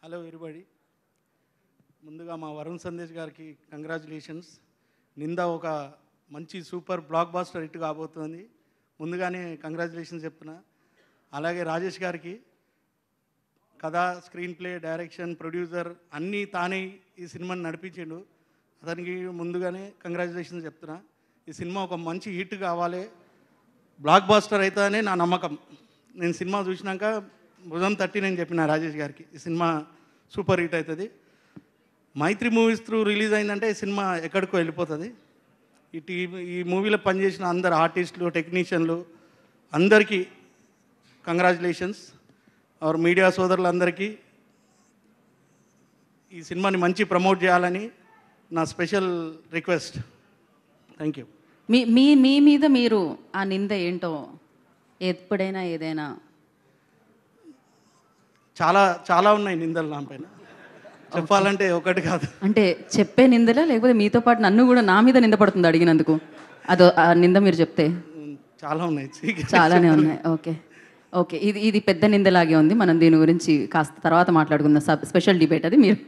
Hello everybody. ముందుగా మా వరుణ్ సందేశ్ గారికి కంగ్రాచులేషన్స్. నింద ఒక మంచి సూపర్ బ్లాక్ బాస్టర్ హిట్ కాబోతుంది. ముందుగానే కంగ్రాచులేషన్స్ చెప్తున్నా. అలాగే రాజేష్ గారికి కథ, స్క్రీన్ ప్లే, డైరెక్షన్, ప్రొడ్యూసర్ అన్నీ తానే ఈ సినిమాని నడిపించిండు. అతనికి ముందుగానే కంగ్రాచులేషన్స్ చెప్తున్నా. ఈ సినిమా ఒక మంచి హిట్ కావాలి, బ్లాక్ బాస్టర్ అవుతుందని నా నమ్మకం. నేను సినిమా చూసినాక భుజం తట్టి నేను చెప్పిన రాజేష్ గారికి ఈ సినిమా సూపర్ హిట్ అవుతుంది. మైత్రి మూవీస్ త్రూ రిలీజ్ అయిందంటే ఈ సినిమా ఎక్కడికో వెళ్ళిపోతుంది. ఈ మూవీలో పనిచేసిన అందరు ఆర్టిస్టులు, టెక్నీషియన్లు అందరికీ కంగ్రాచులేషన్స్. అవర్ మీడియా సోదరులందరికీ ఈ సినిమాని మంచి ప్రమోట్ చేయాలని నా స్పెషల్ రిక్వెస్ట్. Thank you. మీ మీద మీరు ఆ నింద ఏంటో ఎప్పుడైనా ఏదైనా చాలా చాలా ఉన్నాయి నిందలు నా పైన, చెప్పాలంటే ఒకటి కాదు. అంటే చెప్పే నిందలా, లేకపోతే మీతో పాటు నన్ను కూడా నా మీద నింద పడుతుంది అడిగినందుకు? అదో ఆ నింద మీరు చెప్తే చాలా ఉన్నాయి, చాలానే ఉన్నాయి. ఓకే ఓకే, ఇది పెద్ద నిందలాగే ఉంది. మనం దీని గురించి కాస్త తర్వాత మాట్లాడుకుందాం. స్పెషల్ డిబేట్ అది. మీరు